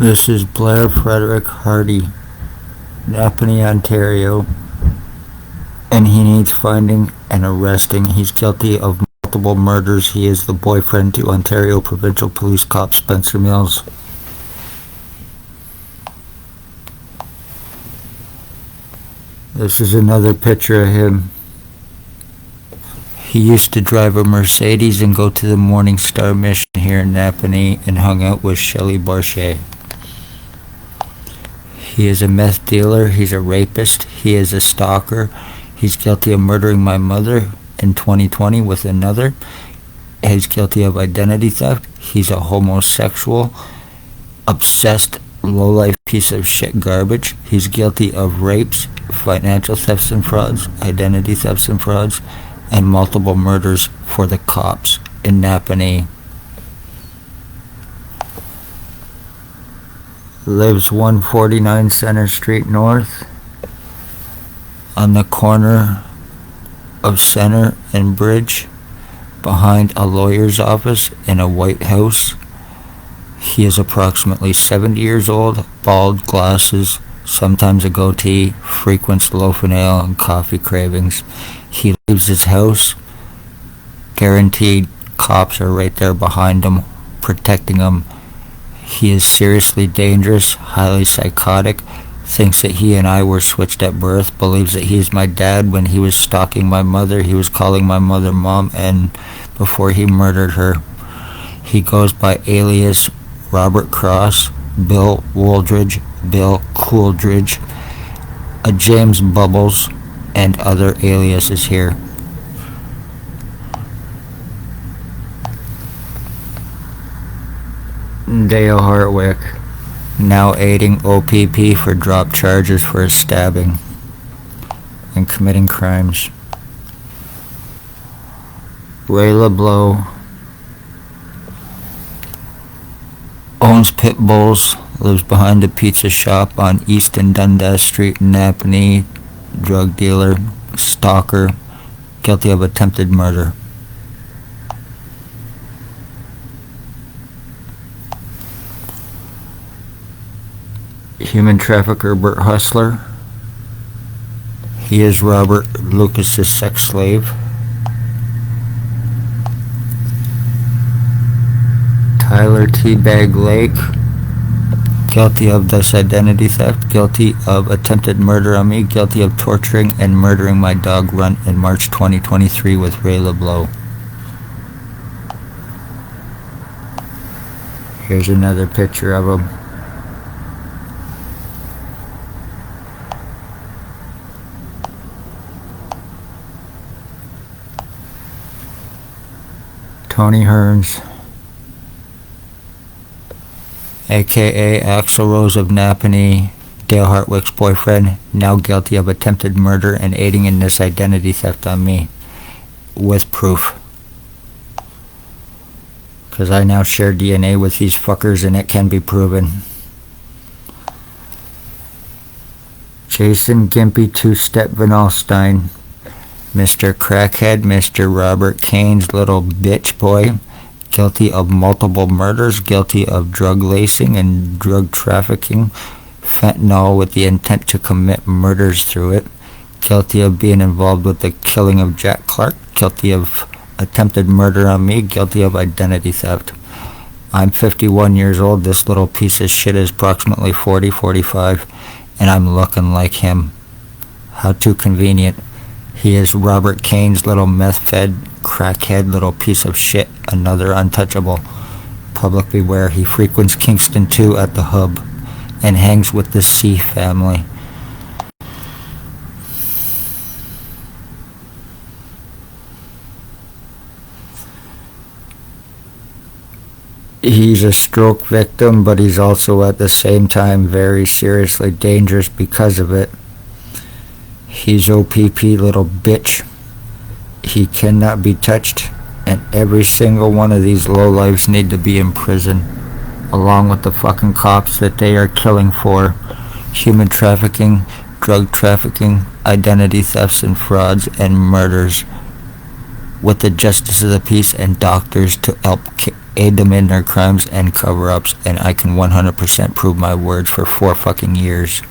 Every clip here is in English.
This is Blair Frederick Hardy, Napanee, Ontario, and he needs finding and arresting. He's guilty of multiple murders. He is the boyfriend to Ontario provincial police cop Spencer Mills. This is another picture of him. He used to drive a Mercedes and go to the Morning Star mission here in Napanee and hung out with Shelley Barchet. He is a meth dealer, he's a rapist, he is a stalker. He's guilty of murdering my mother in 2020 with another. He's guilty of identity theft. He's a homosexual, obsessed, low-life piece of shit garbage. He's guilty of rapes, financial thefts and frauds, identity thefts and frauds, and multiple murders for the cops in Napanee. Lives 149 Center Street North, on the corner of Center and Bridge, behind a lawyer's office in a white house. He is approximately 70 years old, bald, glasses, sometimes a goatee, frequents loaf and ale and coffee cravings. He leaves his house, guaranteed cops are right there behind him, protecting him. He is seriously dangerous, highly psychotic, thinks that he and I were switched at birth, believes that he's my dad. When he was stalking my mother, he was calling my mother mom, and before he murdered her. He goes by alias Robert Cross, Bill Wooldridge, Bill Cooldridge, a James Bubbles, and other aliases here. Dale Hartwick, now aiding O.P.P for drop charges for stabbing and committing crimes. Ray LeBlanc owns pit bulls, lives behind a pizza shop on East and Dundas Street in Napanee, drug dealer, stalker, guilty of attempted murder. Human trafficker Bert Hustler. He is Robert Lucas's sex slave. Tyler Teabag Lake, guilty of this identity theft, guilty of attempted murder on me, guilty of torturing and murdering my dog Runt in March 2023 with Ray LeBlanc. Here's another picture of him. Tony Hearns, aka Axl Rose of Napanee, Dale Hartwick's boyfriend, now guilty of attempted murder and aiding in this identity theft on me, with proof. Because I now share DNA with these fuckers and it can be proven. Jason Gimpy Two-Step Van Alstyne, Mr. Crackhead, Mr. Robert Kane's little bitch boy, guilty of multiple murders, guilty of drug lacing and drug trafficking, fentanyl with the intent to commit murders through it, guilty of being involved with the killing of Jack Clark, guilty of attempted murder on me, guilty of identity theft. I'm 51 years old, this little piece of shit is approximately 40, 45, and I'm looking like him. How too convenient. He is Robert Kane's little meth-fed, crackhead little piece of shit, another untouchable. Public beware, he frequents Kingston 2 at the Hub and hangs with the C family. He's a stroke victim, but he's also at the same time very seriously dangerous because of it. He's O.P.P little bitch. He cannot be touched, and every single one of these lowlifes need to be in prison, along with the fucking cops that they are killing for human trafficking, drug trafficking, identity thefts and frauds, and murders, with the justice of the peace and doctors to help aid them in their crimes and cover-ups, and I can 100% prove my words for 4 fucking years.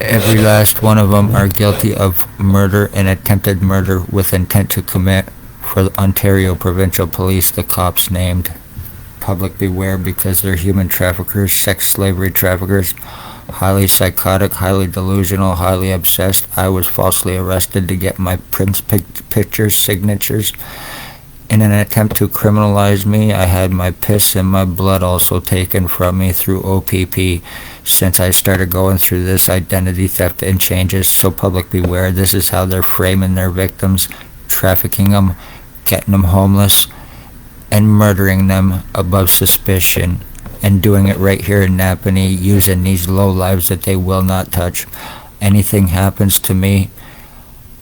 Every last one of them are guilty of murder and attempted murder with intent to commit. For the Ontario Provincial Police, the cops named. Public beware, because they're human traffickers, sex slavery traffickers, highly psychotic, highly delusional, highly obsessed. I was falsely arrested to get my prints, pictures, signatures. In an attempt to criminalize me, I had my piss and my blood also taken from me through O.P.P. since I started going through this identity theft and changes. So public beware, this is how they're framing their victims, trafficking them, getting them homeless, and murdering them above suspicion, and doing it right here in Napanee, using these low lives that they will not touch. Anything happens to me,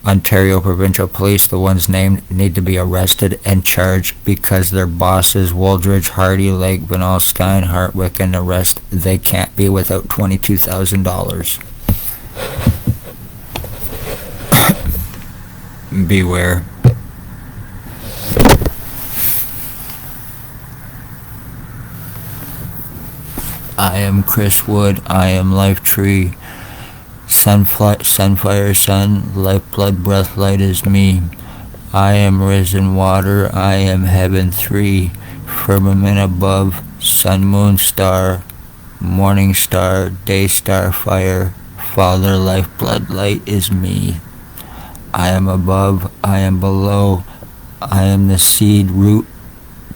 Ontario Provincial Police, the ones named, need to be arrested and charged, because their bosses, Wooldridge, Hardy, Lake, Vinall, Stein, Hartwick, and the rest, they can't be without $22,000. Beware. I am Chris Wood, I am Life Tree, Sunfire Sun, Life Blood Breath Light is me. I am Risen Water, I am Heaven 3, Firmament above, Sun, Moon, Star, Morning Star, Day Star, Fire, Father, Life Blood Light is me. I am above, I am below, I am the seed, root,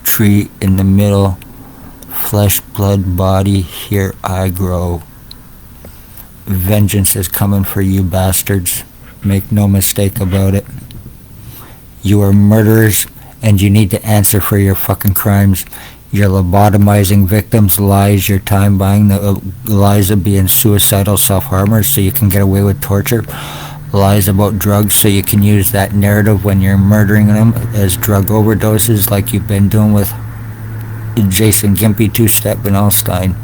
tree in the middle, flesh, blood, body, here I grow. Vengeance is coming for you bastards. Make no mistake about it. You are murderers, and you need to answer for your fucking crimes. You're lobotomizing victims, lies, your time buying the lies of being suicidal self-harmers so you can get away with torture. Lies about drugs so you can use that narrative when you're murdering them as drug overdoses like you've been doing with Jason Gimpy, Two-Step, and Allstein.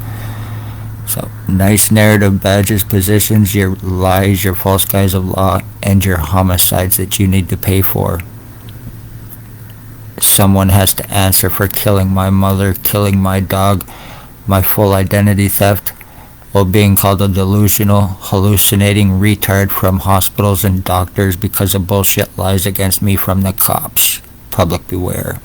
So, nice narrative badges, positions, your lies, your false guise of law, and your homicides that you need to pay for. Someone has to answer for killing my mother, killing my dog, my full identity theft, while being called a delusional, hallucinating retard from hospitals and doctors because of bullshit lies against me from the cops. Public beware.